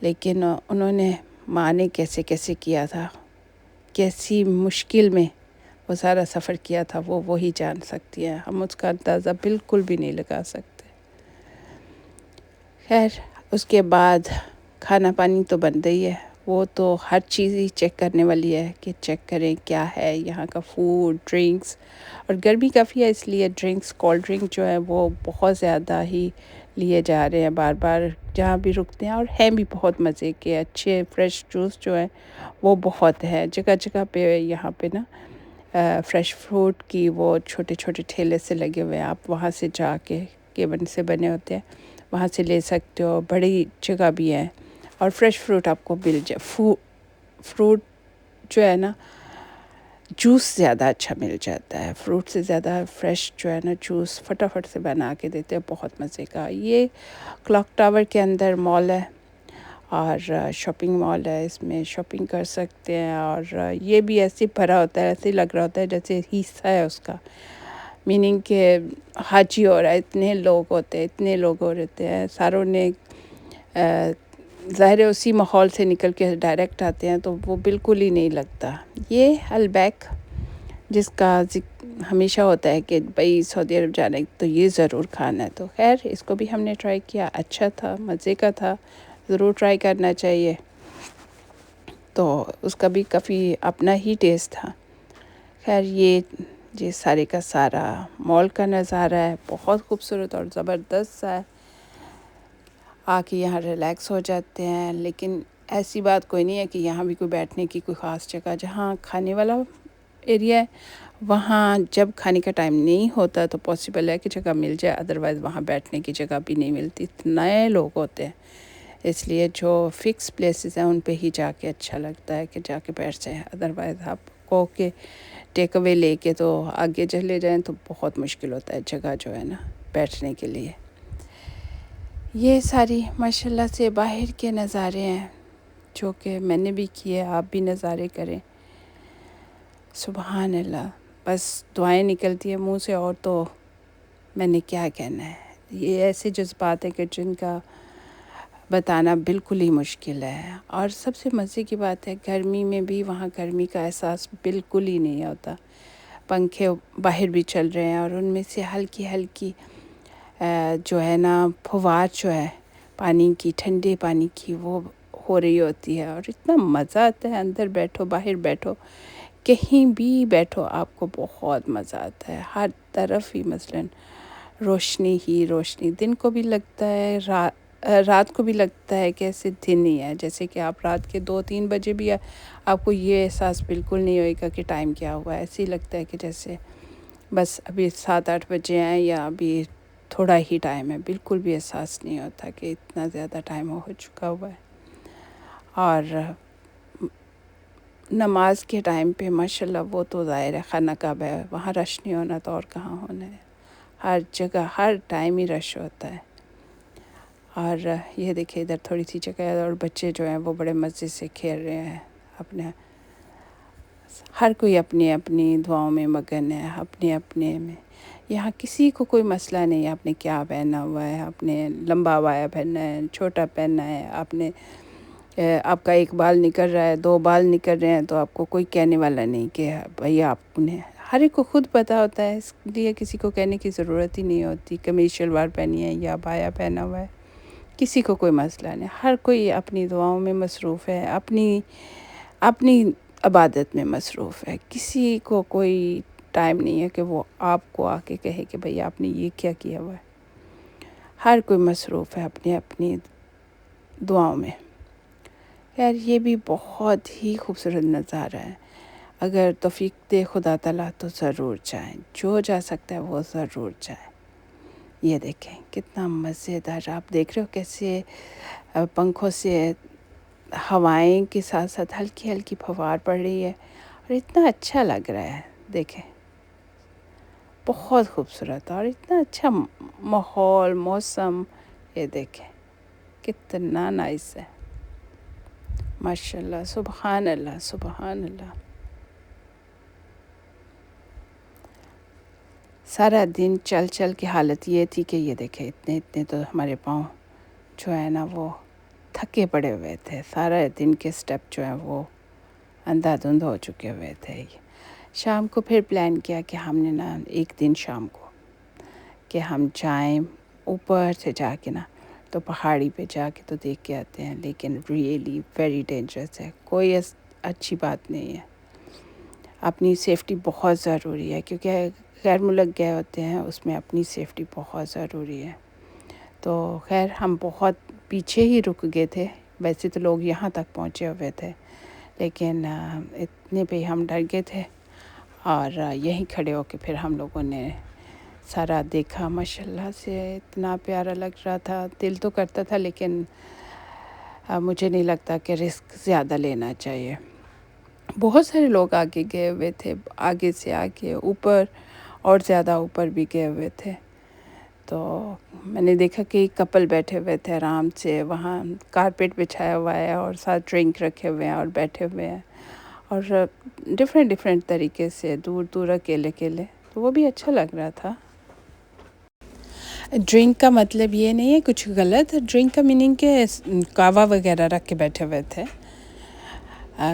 لیکن انہوں نے ماں نے کیسے کیسے کیا تھا، کیسی مشکل میں وہ سارا سفر کیا تھا، وہ وہی جان سکتی ہیں، ہم اس کا اندازہ بالکل بھی نہیں لگا سکتے۔ خیر اس کے بعد کھانا پانی تو بنتا ہی ہے، وہ تو ہر چیز ہی چیک کرنے والی ہے کہ چیک کریں کیا ہے یہاں کا فوڈ، ڈرنکس، اور گرمی کافی ہے اس لیے ڈرنکس، کولڈ ڈرنک جو ہے وہ بہت زیادہ ہی لیے جا رہے ہیں بار بار جہاں بھی رکتے ہیں، اور ہیں بھی بہت مزے کے اچھے فریش جوس جو ہیں وہ بہت ہے جگہ جگہ پہ۔ یہاں پہ نا فریش فروٹ کی وہ چھوٹے چھوٹے ٹھیلے سے لگے ہوئے ہیں، آپ وہاں سے جا کے کیبن سے بنے ہوتے ہیں، وہاں سے لے سکتے ہو، بڑی جگہ بھی ہے، اور فریش فروٹ آپ کو مل جائے۔ فروٹ جو ہے نا جوس زیادہ اچھا مل جاتا ہے، فروٹ سے زیادہ فریش جو ہے نا جوس فٹافٹ سے بنا کے دیتے ہیں، بہت مزے کا۔ یہ کلاک ٹاور کے اندر مال ہے اور شاپنگ مال ہے، اس میں شاپنگ کر سکتے ہیں، اور یہ بھی ایسے بھرا ہوتا ہے، ایسے لگ رہا ہوتا ہے جیسے حصہ ہے اس کا، میننگ کہ حاجی ہو رہا ہے، اتنے لوگ ہوتے ہیں، اتنے لوگ ہو رہتے ہیں، ساروں نے ظاہر اسی ماحول سے نکل کے ڈائریکٹ آتے ہیں تو وہ بالکل ہی نہیں لگتا۔ یہ البیک جس کا ہمیشہ ہوتا ہے کہ بھئی سعودی عرب جانے تو یہ ضرور کھانا ہے، تو خیر اس کو بھی ہم نے ٹرائی کیا، اچھا تھا، مزے کا تھا، ضرور ٹرائی کرنا چاہیے۔ تو اس کا بھی کافی اپنا ہی ٹیسٹ تھا۔ خیر یہ سارے کا سارا مال کا نظارہ ہے، بہت خوبصورت اور زبردست ہے، آ کے یہاں ریلیکس ہو جاتے ہیں۔ لیکن ایسی بات کوئی نہیں ہے کہ یہاں بھی کوئی بیٹھنے کی کوئی خاص جگہ، جہاں کھانے والا ایریا ہے وہاں جب کھانے کا ٹائم نہیں ہوتا تو پاسبل ہے کہ جگہ مل جائے، ادروائز وہاں بیٹھنے کی جگہ بھی نہیں ملتی، نئے لوگ ہوتے ہیں، اس لیے جو فکس پلیسز ہیں ان پہ ہی جا کے اچھا لگتا ہے کہ جا کے بیٹھ جائیں، ادروائز آپ کو کہ ٹیک اوے لے کے تو آگے چلے جائیں تو بہت مشکل ہوتا ہے جگہ جو ہے نا بیٹھنے کے لیے۔ یہ ساری ماشاءاللہ سے باہر کے نظارے ہیں جو کہ میں نے بھی کیے، آپ بھی نظارے کریں۔ سبحان اللہ، بس دعائیں نکلتی ہیں منہ سے، اور تو میں نے کیا کہنا ہے۔ یہ ایسے جذبات ہیں کہ جن کا بتانا بالکل ہی مشکل ہے، اور سب سے مزے کی بات ہے گرمی میں بھی وہاں گرمی کا احساس بالکل ہی نہیں ہوتا، پنکھے باہر بھی چل رہے ہیں اور ان میں سے ہلکی ہلکی جو ہے نا پھوار جو ہے پانی کی، ٹھنڈے پانی کی، وہ ہو رہی ہوتی ہے، اور اتنا مزہ آتا ہے، اندر بیٹھو باہر بیٹھو کہیں بھی بیٹھو آپ کو بہت مزہ آتا ہے، ہر طرف ہی مثلاً روشنی ہی روشنی، دن کو بھی لگتا ہے، رات کو بھی لگتا ہے کہ ایسے دن ہی ہے، جیسے کہ آپ رات کے 2-3 بجے بھی آپ کو یہ احساس بالکل نہیں ہوئے گا کہ ٹائم کیا ہوا ہے، ایسے ہی لگتا ہے کہ جیسے بس ابھی 7-8 بجے ہیں یا ابھی تھوڑا ہی ٹائم ہے، بالکل بھی احساس نہیں ہوتا کہ اتنا زیادہ ٹائم ہو چکا ہوا ہے۔ اور نماز کے ٹائم پہ ماشاءاللہ وہ تو ظاہر ہے خانہ کعبہ ہے، وہاں رش نہیں ہونا تو اور کہاں ہونا ہے، ہر جگہ ہر ٹائم ہی رش ہوتا ہے۔ اور یہ دیکھیں ادھر تھوڑی سی جگہ ہے اور بچے جو ہیں وہ بڑے مزے سے کھیل رہے ہیں، اپنے ہر کوئی اپنی اپنی دعاؤں میں مگن ہے، اپنے اپنے میں، یہاں کسی کو کوئی مسئلہ نہیں ہے آپ نے کیا پہنا ہوا ہے، آپ نے لمبا عبایا پہننا ہے، چھوٹا پہننا ہے، آپ کا ایک بال نکل رہا ہے، 2 بال نکل رہے ہیں تو آپ کو کوئی کہنے والا نہیں کہ بھئی آپ نے، ہر ایک کو خود پتہ ہوتا ہے، اس لیے کسی کو کہنے کی ضرورت ہی نہیں ہوتی، قمیض شلوار پہنی ہے یا عبایا پہنا ہوا ہے، کسی کو کوئی مسئلہ نہیں، ہر کوئی اپنی دعاؤں میں مصروف ہے، اپنی عبادت میں مصروف ہے، کسی کو کوئی ٹائم نہیں ہے کہ وہ آپ کو آ کے کہے کہ بھئی آپ نے یہ کیا کیا ہوا ہے، ہر کوئی مصروف ہے اپنی دعاؤں میں۔ خیر یہ بھی بہت ہی خوبصورت نظارہ ہے، اگر توفیق دے خدا تعالیٰ تو ضرور جائیں، جو جا سکتا ہے وہ ضرور جائے۔ یہ دیکھیں کتنا مزیدار، آپ دیکھ رہے ہو کیسے پنکھوں سے ہوائیں کے ساتھ ساتھ ہلکی ہلکی پھوار پڑ رہی ہے، اور اتنا اچھا لگ رہا ہے، دیکھیں بہت خوبصورت اور اتنا اچھا ماحول، موسم، یہ دیکھیں کتنا نائس ہے، ماشاءاللہ، سبحان اللہ، سبحان اللہ۔ سارا دن چل چل کی حالت یہ تھی کہ یہ دیکھیں اتنے تو ہمارے پاؤں جو ہے نا وہ تھکے پڑے ہوئے تھے، سارا دن کے سٹیپ جو ہیں وہ اندھا دھند ہو چکے ہوئے تھے۔ شام کو پھر پلان کیا کہ ہم نے نا ایک دن شام کو کہ ہم جائیں اوپر سے جا کے نا تو پہاڑی پہ جا کے تو دیکھ کے آتے ہیں، لیکن ریئلی ویری ڈینجرس ہے، کوئی اچھی بات نہیں ہے۔ اپنی سیفٹی بہت ضروری ہے، کیونکہ غیر ملک گئے ہوتے ہیں، اس میں اپنی سیفٹی بہت ضروری ہے۔ تو خیر ہم بہت پیچھے ہی رک گئے تھے، ویسے تو لوگ یہاں تک پہنچے ہوئے تھے، لیکن اتنے پہ ہم ڈر گئے تھے، اور یہیں کھڑے ہو کے پھر ہم لوگوں نے سارا دیکھا۔ ماشاءاللہ سے اتنا پیارا لگ رہا تھا، دل تو کرتا تھا، لیکن مجھے نہیں لگتا کہ رسک زیادہ لینا چاہیے۔ بہت سارے لوگ آگے گئے ہوئے تھے، آگے سے آگے اوپر اور زیادہ اوپر بھی گئے ہوئے تھے۔ تو میں نے دیکھا کہ ایک کپل بیٹھے ہوئے تھے آرام سے، وہاں کارپیٹ بچھایا ہوا ہے اور ساتھ ڈرنک رکھے ہوئے ہیں اور بیٹھے ہوئے ہیں، اور ڈفرینٹ طریقے سے دور دور اکیلے تو وہ بھی اچھا لگ رہا تھا۔ ڈرنک کا مطلب یہ نہیں ہے کچھ غلط، ڈرنک کا میننگ کہ کہوہ وغیرہ رکھ کے بیٹھے ہوئے تھے،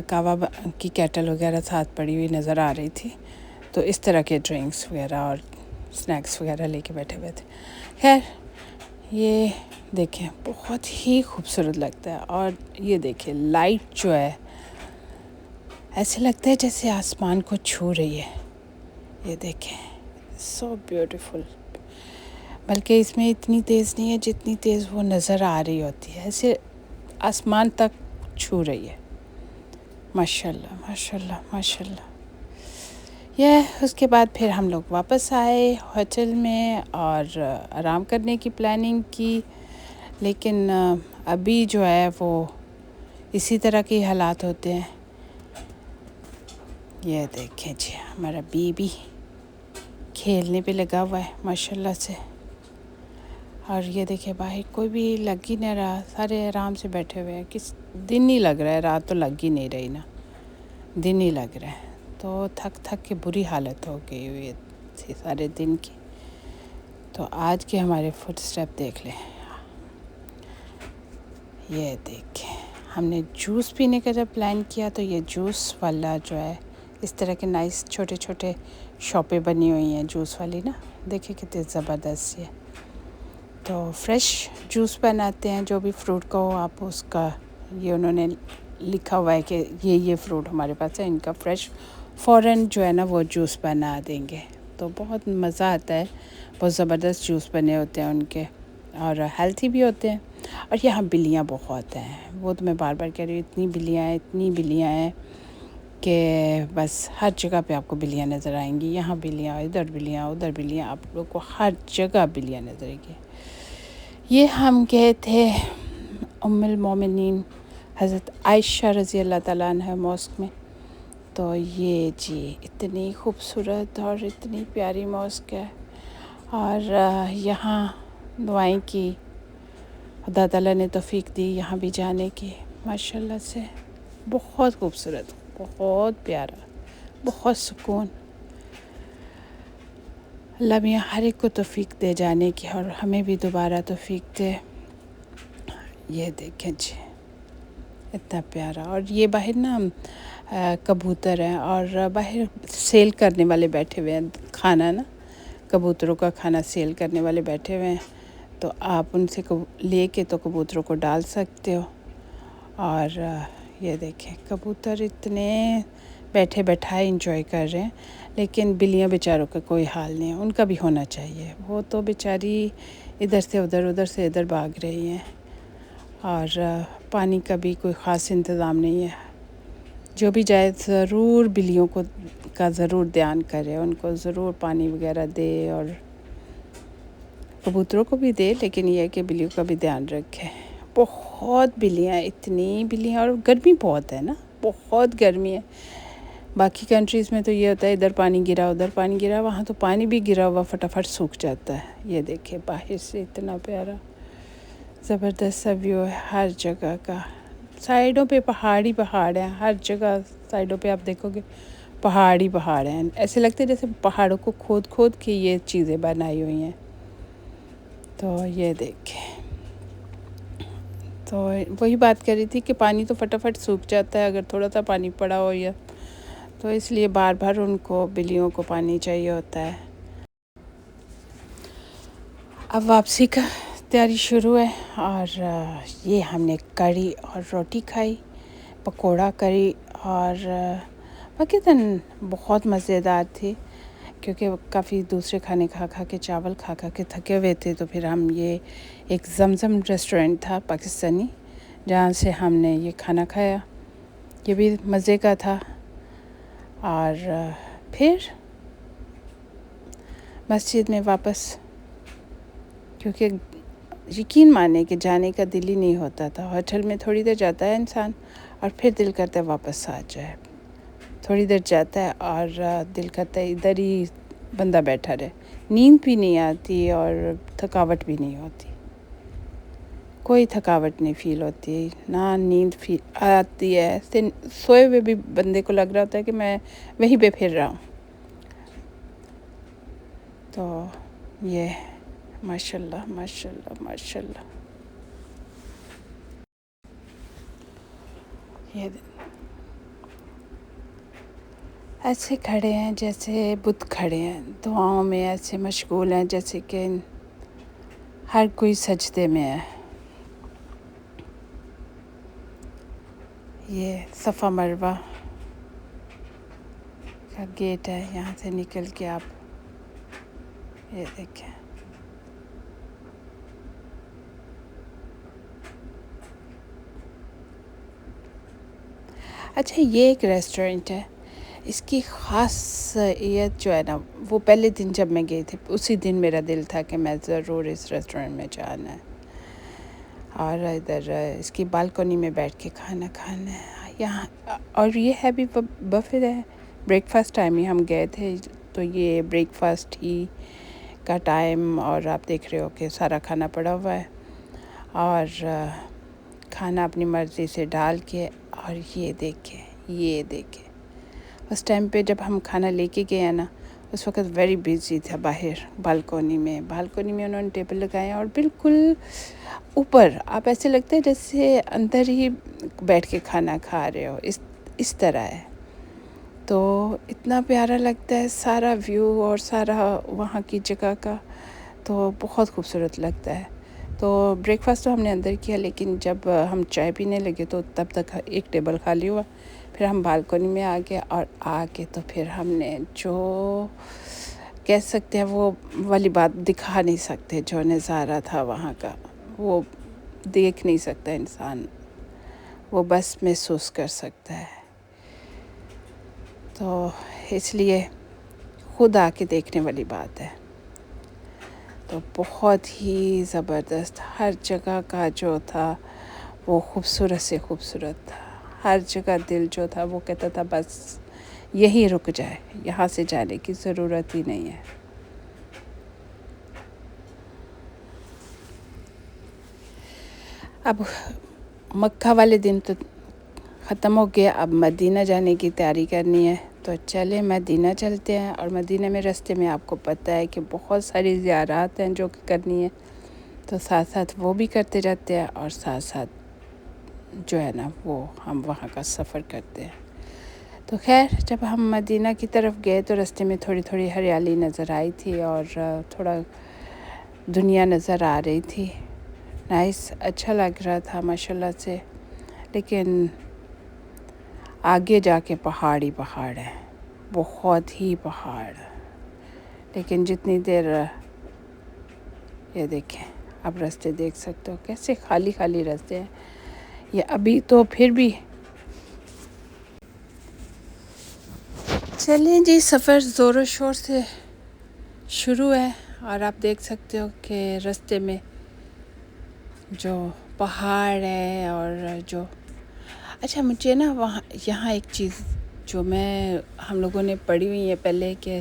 کہوہ کی کیٹل وغیرہ ساتھ پڑی ہوئی نظر آ رہی تھی، تو اس طرح کے ڈرنکس وغیرہ اور سنیکس وغیرہ لے کے بیٹھے ہوئے تھے۔ خیر یہ دیکھیں بہت ہی خوبصورت لگتا ہے، اور یہ دیکھیں لائٹ جو ہے ایسے لگتا ہے جیسے آسمان کو چھو رہی ہے، یہ دیکھیں سو بیوٹیفل، بلکہ اس میں اتنی تیز نہیں ہے جتنی تیز وہ نظر آ رہی ہوتی ہے، ایسے آسمان تک چھو رہی ہے۔ ماشاءاللہ ماشاءاللہ ماشاءاللہ۔ اس کے بعد پھر ہم لوگ واپس آئے ہوٹل میں اور آرام کرنے کی پلاننگ کی، لیکن ابھی جو ہے وہ اسی طرح کے حالات ہوتے ہیں۔ یہ دیکھیں جی ہمارا بیبی کھیلنے پہ لگا ہوا ہے ماشاءاللہ سے، اور یہ دیکھیں باہر کوئی بھی لگ ہی نہیں رہا، سارے آرام سے بیٹھے ہوئے ہیں، دن نہیں لگ رہا ہے، رات تو لگ ہی نہیں رہی نا، دن ہی لگ رہا ہے، تو تھک کے بری حالت ہو گئی ہوئی تھی سارے دن کی۔ تو آج کے ہمارے فوڈ سٹیپ دیکھ لیں، یہ دیکھیں ہم نے جوس پینے کا جب پلان کیا تو یہ جوس والا جو ہے اس طرح کے نائس چھوٹے چھوٹے شاپیں بنی ہوئی ہیں جوس والی نا، دیکھیں کتنے زبردست ہے۔ تو فریش جوس بناتے ہیں، جو بھی فروٹ کا ہو آپ اس کا، یہ انہوں نے لکھا ہوا ہے کہ یہ فروٹ ہمارے پاس ہے، ان کا فریش فوراً جو ہے نا وہ جوس بنا دیں گے، تو بہت مزہ آتا ہے، بہت زبردست جوس بنے ہوتے ہیں ان کے، اور ہیلتھی بھی ہوتے ہیں۔ اور یہاں بلیاں بہت ہیں، وہ تو میں بار بار کہہ رہی ہوں، اتنی بلیاں ہیں کہ بس ہر جگہ پہ آپ کو بلیاں نظر آئیں گی، یہاں بلیاں، ادھر بلیاں، ادھر بلیاں، آپ لوگ کو ہر جگہ بلیاں نظر آئیں گی۔ یہ ہم گئے تھے ام المومنین حضرت عائشہ رضی اللہ تعالیٰ عنہ ماسک میں، تو یہ جی اتنی خوبصورت اور اتنی پیاری ماسک ہے، اور یہاں دعائیں کی، خدا تعالیٰ نے توفیق دی یہاں بھی جانے کی، ماشاءاللہ سے بہت خوبصورت، بہت پیارا، بہت سکون۔ اللہ میاں ہر ایک کو توفیق دے جانے کی، اور ہمیں بھی دوبارہ توفیق دے۔ یہ دیکھیں جی اتنا پیارا، اور یہ باہر نا کبوتر ہیں، اور باہر سیل کرنے والے بیٹھے ہوئے ہیں، کھانا نا کبوتروں کا کھانا سیل کرنے والے بیٹھے ہوئے ہیں، تو آپ ان سے لے کے تو کبوتروں کو ڈال سکتے ہو۔ اور یہ دیکھیں کبوتر اتنے بیٹھے بیٹھائے انجوائے کر رہے ہیں، لیکن بلیاں بیچاروں کا کوئی حال نہیں ہے، ان کا بھی ہونا چاہیے، وہ تو بیچاری ادھر سے ادھر، ادھر سے ادھر بھاگ رہی ہیں، اور پانی کا بھی کوئی خاص انتظام نہیں ہے۔ جو بھی جائے ضرور بلیوں کا ضرور دھیان کرے، ان کو ضرور پانی وغیرہ دے، اور کبوتروں کو بھی دے، لیکن یہ ہے کہ بلیوں کا بھی دھیان رکھے۔ بہت بلیاں، اتنی بلیاں، اور گرمی بہت ہے نا، بہت گرمی ہے۔ باقی کنٹریز میں تو یہ ہوتا ہے ادھر پانی گرا ادھر پانی گرا، وہاں تو پانی بھی گرا ہوا فٹافٹ سوکھ جاتا ہے۔ یہ دیکھیں باہر سے اتنا پیارا زبردست سا ویو ہے ہر جگہ کا، سائیڈوں پہ پہاڑ ہیں، ہر جگہ سائیڈوں پہ آپ دیکھو گے پہاڑ ہیں، ایسے لگتے ہیں جیسے پہاڑوں کو کھود کے یہ چیزیں بنائی ہوئی ہیں۔ تو یہ دیکھیں تو وہی بات کر رہی تھی کہ پانی تو فٹافٹ سوکھ جاتا ہے اگر تھوڑا سا پانی پڑا ہو یا، تو اس لیے بار بار ان کو بلیوں کو پانی چاہیے ہوتا ہے۔ اب واپسی کا تیاری شروع ہے، اور یہ ہم نے کڑی اور روٹی کھائی، پکوڑا کری، اور واقعتاً بہت مزیدار تھی، کیونکہ کافی دوسرے کھانے کھا کے چاول کھا کے تھکے ہوئے تھے، تو پھر ہم یہ ایک زمزم ریسٹورنٹ تھا پاکستانی جہاں سے ہم نے یہ کھانا کھایا، یہ بھی مزے کا تھا۔ اور پھر مسجد میں واپس، کیونکہ یقین مانے کہ جانے کا دل ہی نہیں ہوتا تھا، ہوٹل میں تھوڑی دیر جاتا ہے انسان اور پھر دل کرتا ہے واپس آ جائے، تھوڑی دیر جاتا ہے اور دل کرتا ہے ادھر ہی بندہ بیٹھا رہے، نیند بھی نہیں آتی اور تھکاوٹ بھی نہیں ہوتی، کوئی تھکاوٹ نہیں فیل ہوتی، نہ نیند آتی ہے، سوئے ہوئے بھی بندے کو لگ رہا ہوتا ہے کہ میں وہیں پہ پھر رہا ہوں۔ تو یہ ماشاء اللہ ماشاء اللہ ماشاء اللہ، یہ ایسے کھڑے ہیں جیسے بت کھڑے ہیں، دعاؤں میں ایسے مشغول ہیں جیسے کہ ہر کوئی سجدے میں ہے۔ یہ صفا مروہ کا گیٹ ہے، یہاں سے نکل کے آپ یہ دیکھیں، اچھا یہ ایک ریسٹورنٹ ہے، اس کی خاصیت جو ہے نا، وہ پہلے دن جب میں گئی تھی اسی دن میرا دل تھا کہ میں ضرور اس ریسٹورنٹ میں جانا ہے، اور ادھر اس کی بالکنی میں بیٹھ کے کھانا کھانا ہے یہاں، اور یہ ہے بھی بفے ہے، بریک فاسٹ ٹائم ہی ہم گئے تھے، تو یہ بریک فاسٹ ہی کا ٹائم، اور آپ دیکھ رہے ہو کہ سارا کھانا پڑا ہوا ہے، اور کھانا اپنی مرضی سے ڈال کے، اور یہ دیکھیں اس ٹائم پہ جب ہم کھانا لے کے گئے ہیں نا، اس وقت ویری بزی تھا باہر بالکنی میں انہوں نے ٹیبل لگائے ہیں، اور بالکل اوپر آپ ایسے لگتا ہے جیسے اندر ہی بیٹھ کے کھانا کھا رہے ہو، اس طرح ہے، تو اتنا پیارا لگتا ہے سارا ویو اور سارا وہاں کی جگہ کا، تو بہت خوبصورت لگتا ہے۔ تو بریک فاسٹ تو ہم نے اندر کیا، لیکن جب ہم چائے پینے لگے تو تب تک ایک ٹیبل خالی ہوا، پھر ہم بالکنی میں آ گئے، اور آ کے تو پھر ہم نے جو کہہ سکتے ہیں وہ والی بات دکھا نہیں سکتے، جو نظارہ تھا وہاں کا وہ دیکھ نہیں سکتا انسان، وہ بس محسوس کر سکتا ہے، تو اس لیے خود آ کے دیکھنے والی بات ہے۔ تو بہت ہی زبردست، ہر جگہ کا جو تھا وہ خوبصورت سے خوبصورت تھا، ہر جگہ دل جو تھا وہ کہتا تھا بس یہی رک جائے، یہاں سے جانے کی ضرورت ہی نہیں ہے۔ اب مکہ والے دن تو ختم ہو گیا، اب مدینہ جانے کی تیاری کرنی ہے، تو چلیں مدینہ چلتے ہیں، اور مدینہ میں راستے میں آپ کو پتہ ہے کہ بہت ساری زیارات ہیں جو کرنی ہے، تو ساتھ ساتھ وہ بھی کرتے جاتے ہیں، اور ساتھ ساتھ جو ہے نا وہ ہم وہاں کا سفر کرتے ہیں۔ تو خیر جب ہم مدینہ کی طرف گئے تو راستے میں تھوڑی تھوڑی ہریالی نظر آئی تھی، اور تھوڑا دنیا نظر آ رہی تھی، نائس، اچھا لگ رہا تھا ماشاءاللہ سے، لیکن آگے جا کے پہاڑ ہی پہاڑ ہیں، بہت ہی پہاڑ، لیکن جتنی دیر یہ دیکھیں، آپ راستے دیکھ سکتے ہو کیسے خالی خالی راستے ہیں، یہ ابھی تو پھر بھی چلیں جی، سفر زور و شور سے شروع ہے، اور آپ دیکھ سکتے ہو کہ راستے میں جو پہاڑ ہے، اور جو اچھا مجھے نا یہاں ایک چیز جو ہم لوگوں نے پڑھی ہوئی ہے پہلے کہ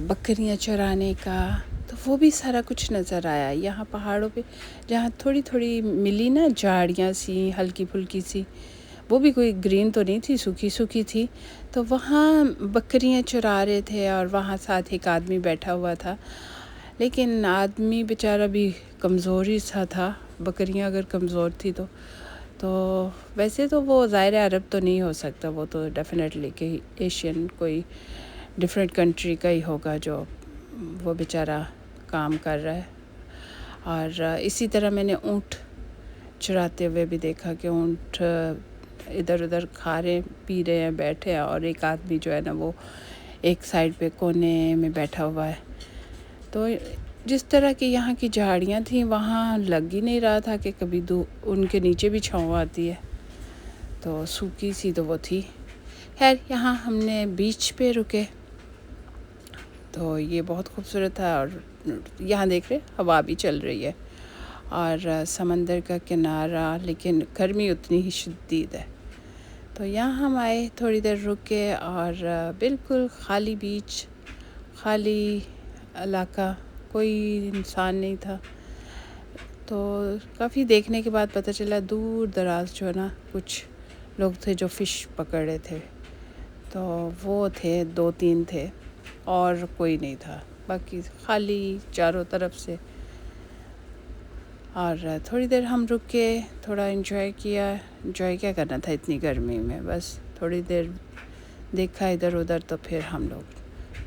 بکریاں چرانے کا، تو وہ بھی سارا کچھ نظر آیا یہاں پہاڑوں پہ، جہاں تھوڑی تھوڑی ملی نا جھاڑیاں سی ہلکی پھلکی سی، وہ بھی کوئی گرین تو نہیں تھی، سوکھی سوکھی تھی، تو وہاں بکریاں چرا رہے تھے، اور وہاں ساتھ ایک آدمی بیٹھا ہوا تھا، لیکن آدمی بیچارہ بھی کمزوری سا تھا، بکریاں اگر کمزور تھی تو ویسے تو وہ ظاہر عرب تو نہیں ہو سکتا، وہ تو ڈیفینیٹلی کہ ایشین کوئی ڈفرینٹ کنٹری کا ہی ہوگا جو وہ بیچارہ کام کر رہا ہے۔ اور اسی طرح میں نے اونٹ چراتے ہوئے بھی دیکھا کہ اونٹ ادھر ادھر کھا رہے پی رہے ہیں بیٹھے ہیں، اور ایک آدمی جو ہے نا وہ ایک سائڈ پہ کونے میں بیٹھا ہوا ہے۔ تو جس طرح کی یہاں کی جھاڑیاں تھیں وہاں لگ ہی نہیں رہا تھا کہ کبھی ان کے نیچے بھی چھاؤں آتی ہے، تو سوکھی سی تو وہ تھی۔ خیر یہاں ہم نے بیچ پہ رکے تو یہ بہت خوبصورت تھا، اور یہاں دیکھ رہے ہوا بھی چل رہی ہے اور سمندر کا کنارہ، لیکن گرمی اتنی ہی شدید ہے۔ تو یہاں ہم آئے، تھوڑی دیر رکے، اور بالکل خالی بیچ، خالی علاقہ، کوئی انسان نہیں تھا۔ تو کافی دیکھنے کے بعد پتہ چلا دور دراز جو ہے نا کچھ لوگ تھے جو فش پکڑ رہے تھے، تو وہ تھے 2-3 تھے اور کوئی نہیں تھا، باقی خالی چاروں طرف سے۔ اور تھوڑی دیر ہم رک کے تھوڑا انجوائے کیا۔ انجوائے کیا کرنا تھا اتنی گرمی میں، بس تھوڑی دیر دیکھا ادھر ادھر، تو پھر ہم لوگ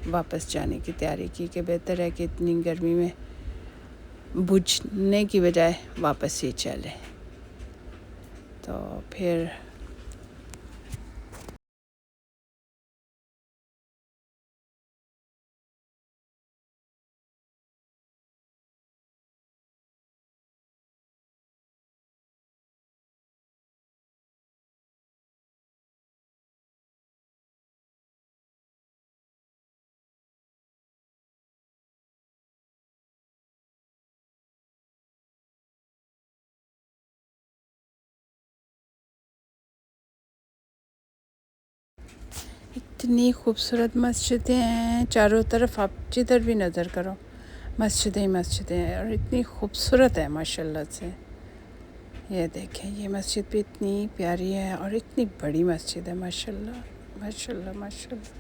واپس جانے کی تیاری کی کہ بہتر ہے کہ اتنی گرمی میں بجھنے کی بجائے واپس ہی چلے۔ تو پھر اتنی خوبصورت مسجدیں ہیں چاروں طرف، آپ جدھر بھی نظر کرو مسجدیں مسجدیں ہیں، اور اتنی خوبصورت ہے ماشاء اللہ سے۔ یہ دیکھیں یہ مسجد بھی اتنی پیاری ہے اور اتنی بڑی مسجد ہے، ماشاء اللہ ماشاء اللہ ماشاء اللہ۔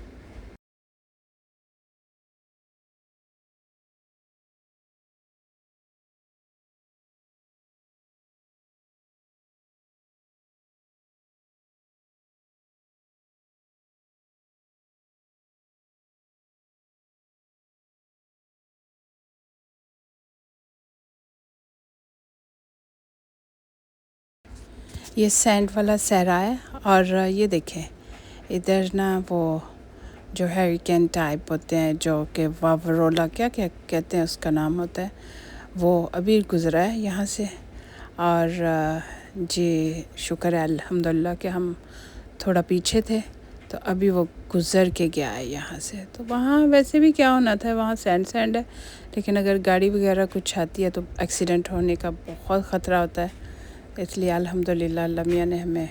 یہ سینٹ والا صحرا ہے، اور یہ دیکھیں ادھر نا وہ جو ہیریکین ٹائپ ہوتے ہیں جو کہ واورولا کیا کہتے ہیں اس کا نام ہوتا ہے، وہ ابھی گزرا ہے یہاں سے۔ اور جی شکر ہے الحمدللہ کہ ہم تھوڑا پیچھے تھے، تو ابھی وہ گزر کے گیا ہے یہاں سے۔ تو وہاں ویسے بھی کیا ہونا تھا، وہاں سینڈ ہے، لیکن اگر گاڑی وغیرہ کچھ آتی ہے تو ایکسیڈنٹ ہونے کا بہت خطرہ ہوتا ہے، اس لیے الحمدللہ اللہ میاں نے ہمیں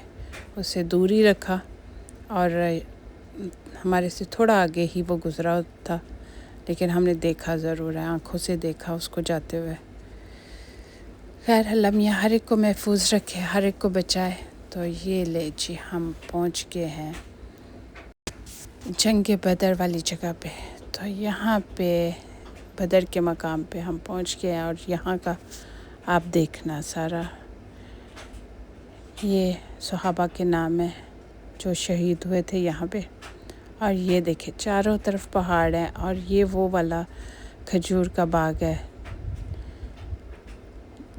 اس سے دور ہی رکھا، اور ہمارے سے تھوڑا آگے ہی وہ گزرا تھا، لیکن ہم نے دیکھا ضرور ہے، آنکھوں سے دیکھا اس کو جاتے ہوئے۔ خیر اللہ میاں ہر ایک کو محفوظ رکھے، ہر ایک کو بچائے۔ تو یہ لے جی ہم پہنچ گئے ہیں جنگ بدر والی جگہ پہ۔ تو یہاں پہ بدر کے مقام پہ ہم پہنچ گئے ہیں، اور یہاں کا آپ دیکھنا سارا، یہ صحابہ کے نام ہے جو شہید ہوئے تھے یہاں پہ۔ اور یہ دیکھیں چاروں طرف پہاڑ ہیں، اور یہ وہ والا کھجور کا باغ ہے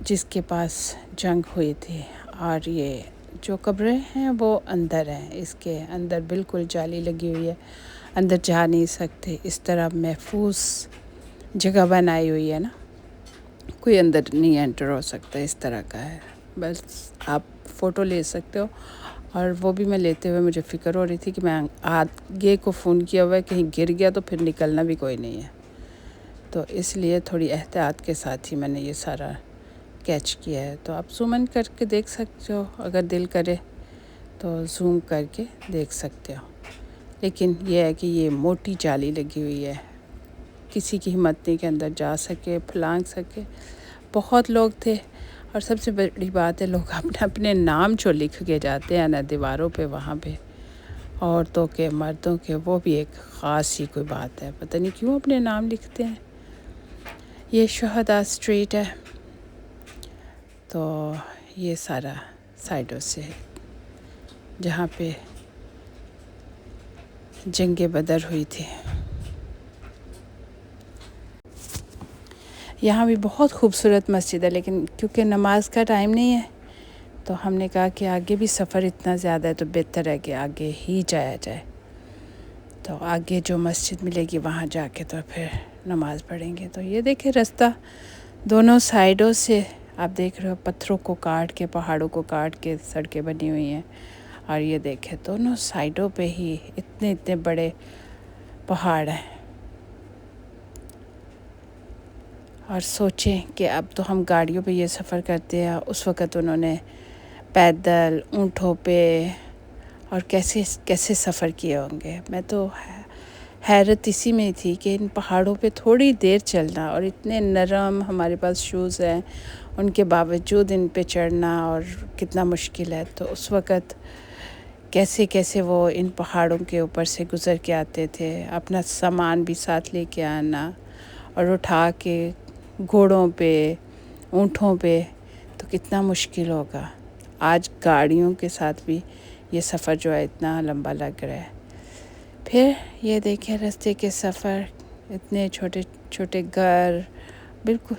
جس کے پاس جنگ ہوئی تھی، اور یہ جو قبریں ہیں وہ اندر ہیں، اس کے اندر بالکل جالی لگی ہوئی ہے، اندر جا نہیں سکتے، اس طرح محفوظ جگہ بنائی ہوئی ہے نا، کوئی اندر نہیں انٹر ہو سکتا، اس طرح کا ہے، بس آپ فوٹو لے سکتے ہو۔ اور وہ بھی میں لیتے ہوئے مجھے فکر ہو رہی تھی کہ میں آگے کو فون کیا ہوا ہے، کہیں گر گیا تو پھر نکلنا بھی کوئی نہیں ہے، تو اس لیے تھوڑی احتیاط کے ساتھ ہی میں نے یہ سارا کیچ کیا ہے۔ تو آپ زوم ان کر کے دیکھ سکتے ہو، اگر دل کرے تو زوم کر کے دیکھ سکتے ہو، لیکن یہ ہے کہ یہ موٹی جالی لگی ہوئی ہے، کسی کی ہمت نہیں کہ اندر جا سکے، پھلانگ سکے۔ بہت لوگ تھے، اور سب سے بڑی بات ہے لوگ اپنے اپنے نام جو لکھ کے جاتے ہیں نا دیواروں پہ، وہاں پہ عورتوں کے مردوں کے، وہ بھی ایک خاص ہی کوئی بات ہے، پتہ نہیں کیوں اپنے نام لکھتے ہیں۔ یہ شہداء اسٹریٹ ہے، تو یہ سارا سائڈوں سے جہاں پہ جنگ بدر ہوئی تھی. یہاں بھی بہت خوبصورت مسجد ہے، لیکن کیونکہ نماز کا ٹائم نہیں ہے تو ہم نے کہا کہ آگے بھی سفر اتنا زیادہ ہے تو بہتر ہے کہ آگے ہی جایا جائے. تو آگے جو مسجد ملے گی وہاں جا کے تو پھر نماز پڑھیں گے. تو یہ دیکھیں رستہ دونوں سائڈوں سے آپ دیکھ رہے ہو، پتھروں کو کاٹ کے، پہاڑوں کو کاٹ کے سڑکیں بنی ہوئی ہیں. اور یہ دیکھیں دونوں سائڈوں پہ ہی اتنے بڑے پہاڑ ہیں. اور سوچیں کہ اب تو ہم گاڑیوں پہ یہ سفر کرتے ہیں، اس وقت انہوں نے پیدل اونٹوں پہ اور کیسے سفر کیے ہوں گے. میں تو حیرت اسی میں تھی کہ ان پہاڑوں پہ تھوڑی دیر چلنا اور اتنے نرم ہمارے پاس شوز ہیں، ان کے باوجود ان پہ چڑھنا اور کتنا مشکل ہے. تو اس وقت کیسے وہ ان پہاڑوں کے اوپر سے گزر کے آتے تھے، اپنا سامان بھی ساتھ لے کے آنا اور اٹھا کے گھوڑوں پہ، اونٹوں پہ، تو کتنا مشکل ہوگا. آج گاڑیوں کے ساتھ بھی یہ سفر جو ہے اتنا لمبا لگ رہا ہے. پھر یہ دیکھیں راستے کے سفر، اتنے چھوٹے چھوٹے گھر بالکل.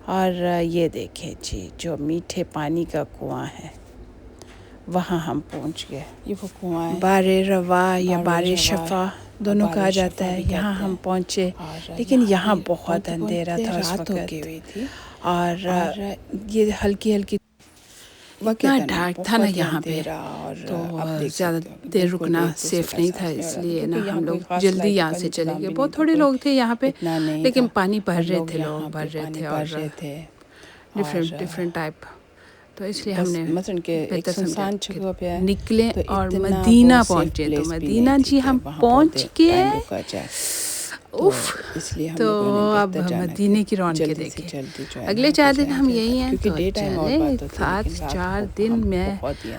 اور یہ دیکھیں جی جو میٹھے پانی کا کنواں ہے وہاں ہم پہنچ گئے. یہ وہ کنواں ہے، بار روا یا بار شفا دونوں کہا جاتا ہے. یہاں ہم پہنچے، لیکن یہاں بہت اندھیرا تھا اس وقت اور یہ ہلکی اتنا ڈارک تھا نا یہاں پہ، تو زیادہ دیر رکنا سیف نہیں تھا. اس لیے نا ہم لوگ جلدی یہاں سے چلے گئے. بہت تھوڑے لوگ تھے یہاں پہ، لیکن پانی بھر رہے تھے، لوگ بھر رہے تھے اور ڈفرینٹ ٹائپ. تو اس لیے ہم نے بہتر سمجھا کہ نکلیں اور مدینہ پہنچے. تو مدینہ جی ہم پہنچ گئے. تو اب مدینے کی رونقیں دیکھیں. اگلے 4 دن ہم یہی ہیں، تو چلیں 4 دن میں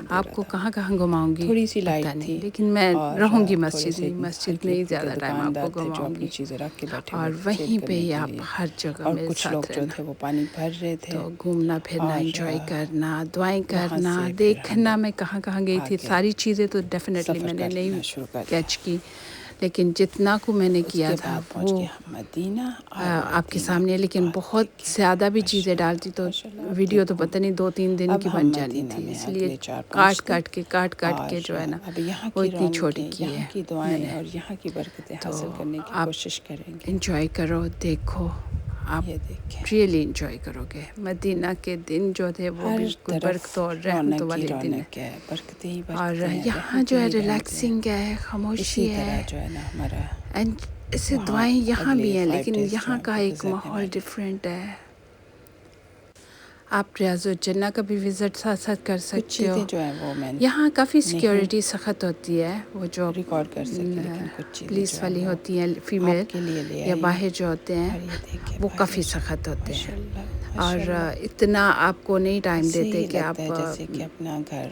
آپ کو کہاں گھماؤں گی پتہ نہیں، لیکن میں رہوں گی مسجد میں ہی زیادہ ٹائم آپ کو گھماؤں گی. اور وہیں پہ ہی آپ ہر جگہ میرے ساتھ رہنا. تو گھومنا پھرنا، انجوائے کرنا، دعائیں کرنا، دیکھنا. میں کہاں گئی تھی ساری چیزیں تو ڈیفینیٹلی میں نے نہیں کیچ کی، لیکن جتنا کو میں نے کیا تھا وہ آپ کے سامنے. لیکن بہت زیادہ بھی چیزیں ڈالتی تو ویڈیو تو پتہ نہیں 2-3 دن کی بن جانی تھی. اس لیے کاٹ کے جو ہے نا وہ اتنی چھوٹی کی ہے میں نے. تو آپ انجوائے کرو، دیکھو، آپ ریئلی انجوائے کرو گے. مدینہ کے دن جو تھے وہ بالکل برکت اور رحمت والے دن ہیں. اور یہاں جو ہے ریلیکسنگ ہے، خاموشی ہے. ایسے دعائیں یہاں بھی ہیں، لیکن یہاں کا ایک ماحول ڈیفرنٹ ہے. آپ ریاض الجنہ کا بھی وزٹ ساتھ کر سکتے ہو. یہاں کافی سیکیورٹی سخت ہوتی ہے. وہ جو پولیس والی ہوتی ہیں فیمیل یا باہر جو ہوتے ہیں وہ کافی سخت ہوتے ہیں. اور اتنا آپ کو نہیں ٹائم دیتے کہ آپ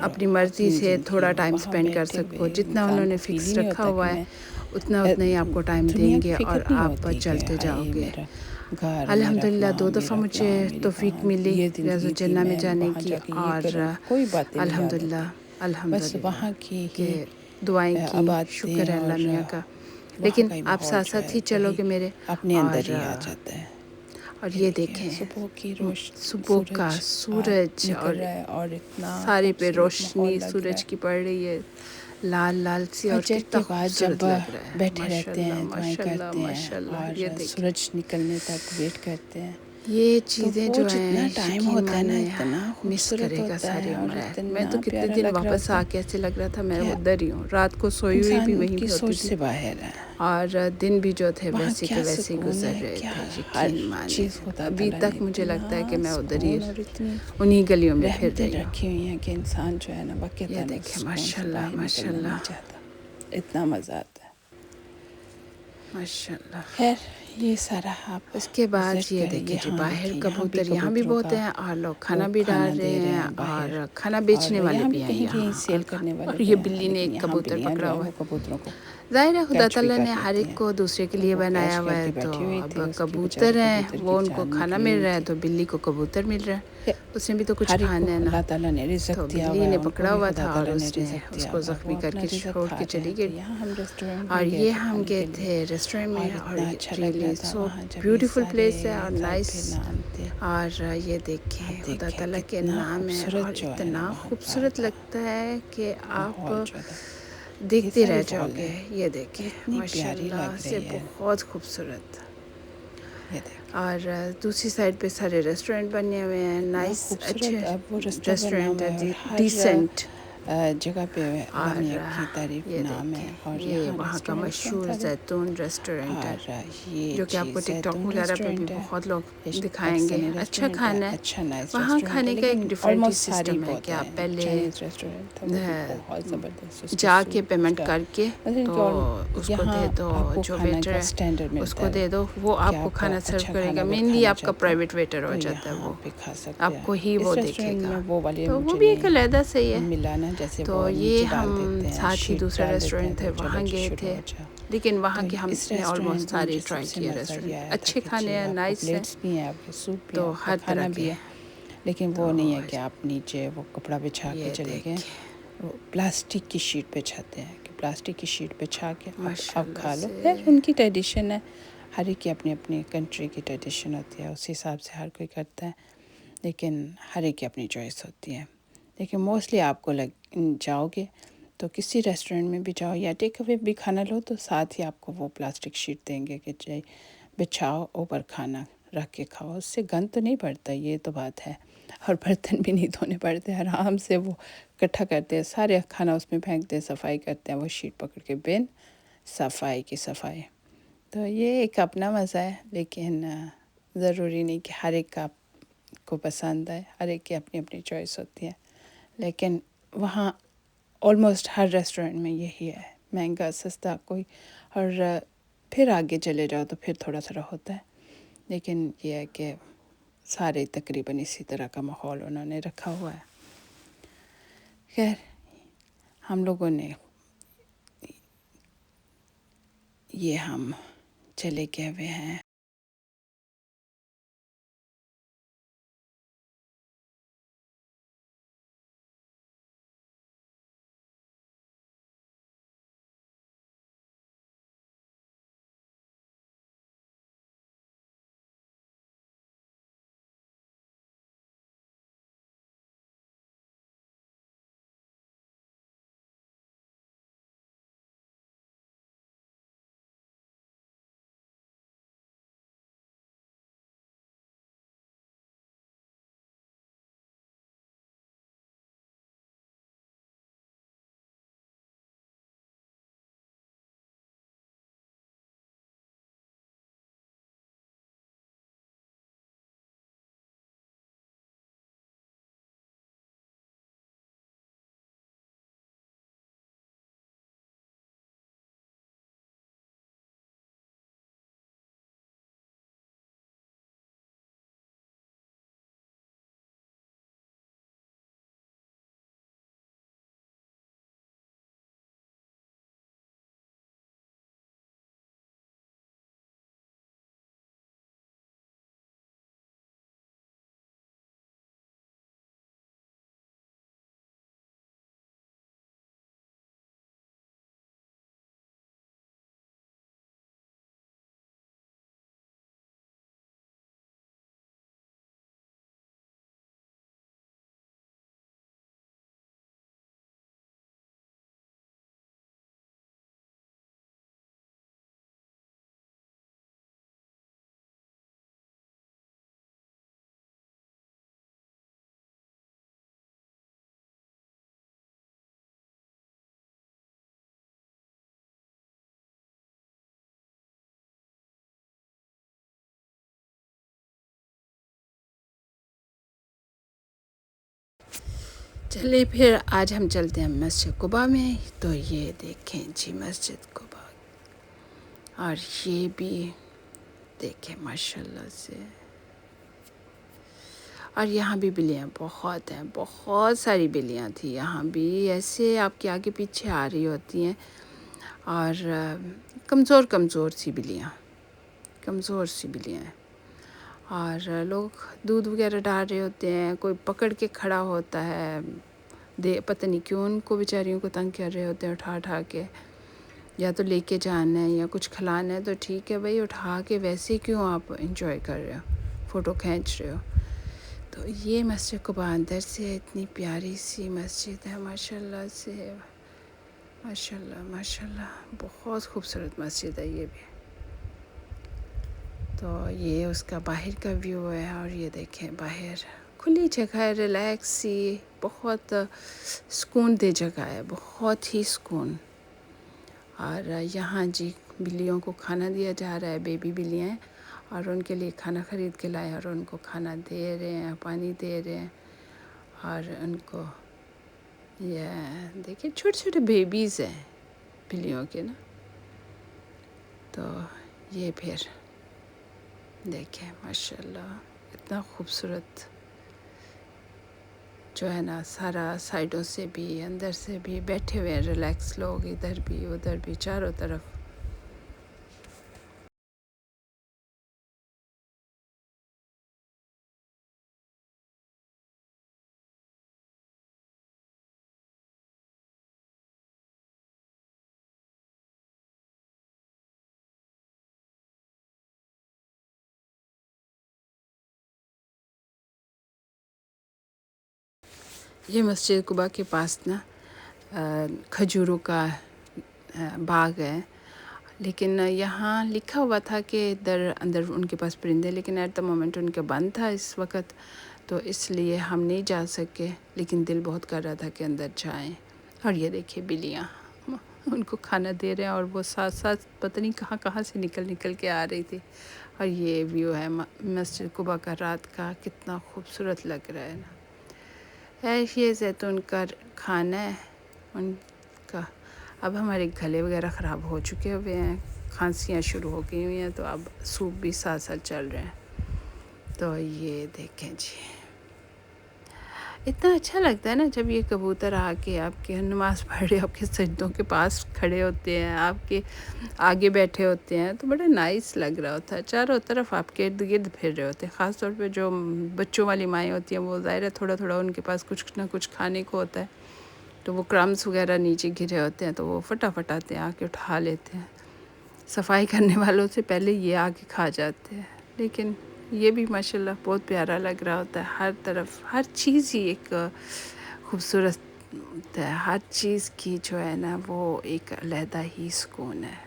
اپنی مرضی سے تھوڑا ٹائم اسپینڈ کر سکو. جتنا انہوں نے فکس رکھا ہوا ہے اتنا ہی آپ کو ٹائم دیں گے اور آپ چلتے جاؤ گے. الحمدللہ 2 دفعہ مجھے توفیق ملی ریاض الجنہ میں جانے کی، اور الحمدللہ کہ دعائیں کی، شکر ہے اللہ میاں کا. لیکن آپ ساتھ ہی چلو گے میرے. اور یہ دیکھیں صبح کا سورج اور سارے پہ روشنی سورج کی پڑ رہی ہے، لال سی، اور کتنا خوبصورت لگ رہا ہے. بیٹھے رہتے ہیں، دعائیں کرتے ہیں اور سورج نکلنے تک ویٹ کرتے ہیں. یہ چیزیں جو ہیں ٹائم ہوتا ہے نا اتنا مس کرے گا ساری عمر. میں تو کتنے دن واپس آ کے ایسے لگ رہا تھا میں ادھر ہی ہوں. رات کو سوئی ہوئی بھی وہیں پہ ہوتی تھی، اور دن بھی جو تھے ویسے کے ویسے گزر رہے تھے. یقین مانے ابھی تک مجھے لگتا ہے کہ میں ادھر ہی انہی گلیوں میں پھر رہی ہوں. یہ دیکھیں ماشاءاللہ اتنا مزہ آتا ہے ماشاءاللہ. خیر یہ سارا آپ اس کے بعد یہ دیکھیں جی باہر کبوتر یہاں بھی بہت ہیں، اور لوگ کھانا بھی ڈال رہے ہیں اور کھانا بیچنے والے بھی ہیں یہاں. اور یہ بلی نے ایک کبوتر پکڑا ہوا ہے. ظاہر ہے خدا تعالیٰ نے ہر ایک کو دوسرے کے لیے بنایا ہوا ہے. تو اب کبوتر ہیں وہ ان کو کھانا مل رہا ہے تو بلی کو کبوتر مل رہا ہے, اس نے بھی تو کچھ کھانا ہے نا. اللہ تعالیٰ نے تو رزق دیا ہوا بلی ہے, نے ان کو پکڑا بھی ہوا خدا تھا اور تعالیٰ نے اس نے رزق اس دیا کو ہوا ہے, وہ زخمی کر اپنا کے رزق چھوڑ کھا کے رہے چلی ہیں. گئی. تو یہاں ہم ریسٹورینٹ اور میں گئے یہ تھے ہم کھانے گئے کے لیے, تھے ریسٹورینٹ میں, اور اور اتنا اچھا لگ رہا ریئلی تھا سو وہاں جب یہ بیوٹیفل سارے پلیس ہے اور گھر نائس. کے نام تھے. اور یہ دیکھیں اب خدا دیکھیں تعالیٰ کے کتنا نام ہے, اور خوبصورت جو ہے نا اتنا وہاں کا خوبصورت لگتا ہے کہ آپ ماحول جو ہے. یہ دیکھتے رہ ساری جاؤ وال گے. ہے, یہ دیکھیں اتنی ماشاء پیاری اللہ لگ سے رہی ہے. بہت خوبصورت. یہ دیکھیں اور دوسری سائڈ پہ سارے ریسٹورینٹ بنے ہوئے ہیں, اتنا نائس اچھے خوبصورت. اب وہ رستہ بنا ریسٹورینٹ ہوا ہے, ہے اور ہر ڈیسنٹ. جگہ پہ اللہ اور میاں کی تعریف یہ نام ہے. دیکھیں اور یہ یہاں وہاں کا ریسٹورینٹس ہیں مشہور سارے, زیتون ریسٹورینٹ ہے, اور یہ جو کہ آپ کو چیز ٹک ٹاک زیتون وغیرہ پہ بھی ریسٹورینٹ ہے, بہت لوگ یہ دکھائیں گے. پاکستانی اچھا ریسٹورینٹ ہے, کھانا ہے اچھا نائس وہاں. ریسٹورینٹ ہے, کھانے کا ایک لیکن ڈفرینٹ ہی آلموسٹ ساری سسٹم ہے کہ بہت آپ ہیں. پہلے چائنیز ریسٹورینٹ تھا وہ بھی بہت زبردست, اس کی جا کے سوپ, اس پیمنٹ کا کر کے مطلب تو کہ اس کو یہاں دے دو, آپ کو جو کھانا ویٹر کا ہے اسٹینڈرڈ اس ملتا کو ہے دے دو, وہ کہ آپ کو کھانا سرو اچھا کرے گا. کھانا اگر مینلی کھانا آپ کا چاہتے ہیں پرائیویٹ ویٹر ہو تو جاتا ہے, یہاں وہ پہ کھا سکتے آپ ہیں. کو ہی اس وہ دیکھے ریسٹورینٹ گا. میں وہ والے تو وہ مجھے بھی ایک نہیں علیحدہ صحیح ہے. ملا نا, جیسے تو وہ یہ نیچے ڈال ہم دیتے ہیں, ساتھ ہی شیٹ دوسرے ڈال دیتے ہیں ریسٹورینٹ تھے تو چلو وہاں جی گئے شروع تھے, ہو جاؤ. لیکن وہاں تو کے ہم اس نے آلموسٹ ریسٹورینٹ میں سارے مجھے سب ٹرائی سے کیے مزہ یہ ریسٹورینٹ. آیا تھا اچھے کہ کھانے ہیں, آپ کو نائس ہے, پلیٹس بھی ہیں, آپ کے سوپ بھی ہیں, تو آپ کا ہر کھانا طرح کے بھی ہے, ہیں. لیکن تو وہ نہیں ہے کہ آپ نیچے وہ کپڑا بچھا کے یہ چلے گئے. دیکھیں وہ پلاسٹک کی شیٹ بچھاتے ہیں کہ پلاسٹک کی شیٹ بچھا کے ماشاء اب اللہ کھا لو. سے. خیر ان کی ٹریڈیشن ہے, ہر ایک کی اپنی اپنی کنٹری کی ٹریڈیشن ہوتی ہے, اس حساب سے ہر کوئی کرتا ہے, لیکن ہر ایک کی اپنی چوائس ہوتی ہے. لیکن موسٹلی آپ کو جاؤ گے تو کسی ریسٹورینٹ میں بھی جاؤ یا ٹیک اوے بھی کھانا لو تو ساتھ ہی آپ کو وہ پلاسٹک شیٹ دیں گے کہ چاہے بچھاؤ, اوپر کھانا رکھ کے کھاؤ. اس سے گند تو نہیں پڑتا, یہ تو بات ہے, اور برتن بھی نہیں دھونے پڑتے, آرام سے وہ اکٹھا کرتے ہیں, سارے کھانا اس میں پھینکتے ہیں, صفائی کرتے ہیں, وہ شیٹ پکڑ کے بن صفائی کی صفائی. تو یہ ایک اپنا مزہ ہے, لیکن ضروری نہیں کہ ہر ایک کا کو پسند آئے, ہر ایک کی اپنی اپنی چوائس ہوتی ہے. لیکن وہاں آلموسٹ ہر ریسٹورینٹ میں یہی ہے, مہنگا سستا کوئی, اور پھر آگے چلے جاؤ تو پھر تھوڑا تھوڑا ہوتا ہے, لیکن یہ ہے کہ سارے تقریباً اسی طرح کا ماحول انہوں نے رکھا ہوا ہے. خیر ہم لوگوں نے یہ ہم چلے گئے ہوئے ہیں چلیے پھر آج ہم چلتے ہیں مسجد قباء میں. تو یہ دیکھیں جی مسجد قباء, اور یہ بھی دیکھیں ماشاء اللہ سے. اور یہاں بھی بلیاں بہت ہیں, بہت ساری بلیاں تھیں یہاں بھی, ایسے آپ کے آگے پیچھے آ رہی ہوتی ہیں. اور کمزور سی بلیاں ہیں، اور لوگ دودھ وغیرہ ڈال رہے ہوتے ہیں، کوئی پکڑ کے کھڑا ہوتا ہے، پتہ نہیں کیوں ان کو بیچاریوں کو تنگ کر رہے ہوتے ہیں اٹھا کے، یا تو لے کے جانا ہے یا کچھ کھلانا ہے تو ٹھیک ہے بھائی، اٹھا کے ویسے کیوں آپ انجوائے کر رہے ہو، فوٹو کھینچ رہے ہو۔ تو یہ مسجد قباء اندر سے اتنی پیاری سی مسجد ہے، ماشاءاللہ سے، ماشاءاللہ بہت خوبصورت مسجد ہے یہ بھی۔ تو یہ اس کا باہر کا ویو ہے، اور یہ دیکھیں باہر کھلی جگہ ہے، ریلیکس سی، بہت سکون دہ جگہ ہے، بہت ہی سکون۔ اور یہاں جی بلیوں کو کھانا دیا جا رہا ہے، بیبی بلیاں ہیں، اور ان کے لیے کھانا خرید کے لائے اور ان کو کھانا دے رہے ہیں، پانی دے رہے ہیں، اور ان کو یہ دیکھیں چھوٹے بیبیز ہیں بلیوں کے نا۔ تو یہ پھر دیکھیں ماشاءاللہ اتنا خوبصورت جو ہے نا، سارا سائڈوں سے بھی اندر سے بھی بیٹھے ہوئے ہیں ریلیکس لوگ، ادھر بھی ادھر بھی چاروں طرف۔ یہ مسجد قباء کے پاس نا کھجوروں کا باغ ہے، لیکن یہاں لکھا ہوا تھا کہ اندر ان کے پاس پرندے، لیکن ایٹ دا مومنٹ ان کا بند تھا اس وقت، تو اس لیے ہم نہیں جا سکے، لیکن دل بہت کر رہا تھا کہ اندر جائیں۔ اور یہ دیکھیے بلیاں ان کو کھانا دے رہے ہیں، اور وہ ساتھ پتہ نہیں کہاں سے نکل کے آ رہی تھی۔ اور یہ ویو ہے مسجد قباء کا رات کا، کتنا خوبصورت لگ رہا ہے نا۔ یہ زیتون کا کھانا ہے ان کا۔ اب ہمارے گلے وغیرہ خراب ہو چکے ہوئے ہیں، کھانسیاں شروع ہو گئی ہوئی ہیں، تو اب سوپ بھی ساتھ چل رہے ہیں۔ تو یہ دیکھیں جی، اتنا اچھا لگتا ہے نا جب یہ کبوتر آ کے آپ کے نماز پڑھ رہے، آپ کے سجدوں کے پاس کھڑے ہوتے ہیں، آپ کے آگے بیٹھے ہوتے ہیں، تو بڑا نائس لگ رہا ہوتا ہے، چاروں طرف آپ کے ارد گرد پھر رہے ہوتے ہیں۔ خاص طور پہ جو بچوں والی مائیں ہوتی ہیں، وہ ظاہر ہے تھوڑا ان کے پاس کچھ نہ کچھ کھانے کو ہوتا ہے، تو وہ کرمز وغیرہ نیچے گرے ہوتے ہیں، تو وہ فٹافٹ آتے ہیں، آ کے اٹھا لیتے ہیں۔ صفائی کرنے والوں سے پہلے یہ آ کے کھا جاتے ہیں۔ لیکن یہ بھی ماشاءاللہ بہت پیارا لگ رہا ہوتا ہے، ہر طرف ہر چیز ہی ایک خوبصورت ہے، ہر چیز کی جو ہے نا وہ ایک علیحدہ ہی سکون ہے۔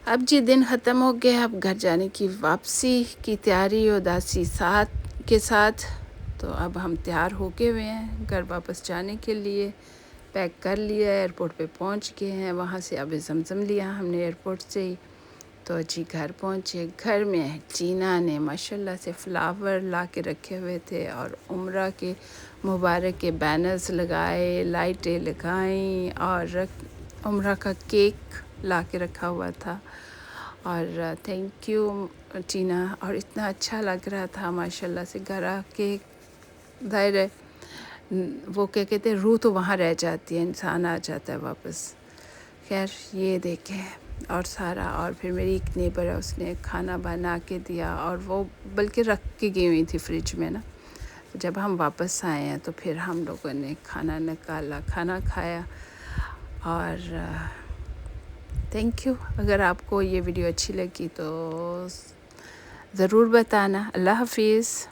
اب جی دن ختم ہو گیا، اب گھر جانے کی واپسی کی تیاری اداسی کے ساتھ، تو اب ہم تیار ہو کے ہوئے ہیں گھر واپس جانے کے لیے، پیک کر لیا، ایئرپورٹ پہ پہنچ گئے ہیں، وہاں سے اب زمزم لیا ہم نے ایئرپورٹ سے ہی، تو جی گھر پہنچے۔ گھر میں چینا نے ماشاءاللہ سے فلاور لا کے رکھے ہوئے تھے، اور عمرہ کے مبارک کے بینرز لگائے، لائٹیں لگائیں، اور عمرہ کا کیک لا کے رکھا ہوا تھا، اور تھینک یو ٹینا، اور اتنا اچھا لگ رہا تھا ماشاءاللہ سے گھر آ کے، ظاہر ہے وہ کیا کہتے ہیں، روح تو وہاں رہ جاتی ہے، انسان آ جاتا ہے واپس۔ خیر یہ دیکھیں اور سارا، اور پھر میری ایک نیبر ہے، اس نے کھانا بنا کے دیا، اور وہ بلکہ رکھ کے گئی ہوئی تھی فریج میں نا. جب ہم واپس آئے ہیں تو پھر ہم لوگوں نے کھانا نکالا، کھانا کھایا. اور تھینک یو. اگر آپ کو یہ ویڈیو اچھی لگی تو ضرور بتانا. اللہ حافظ.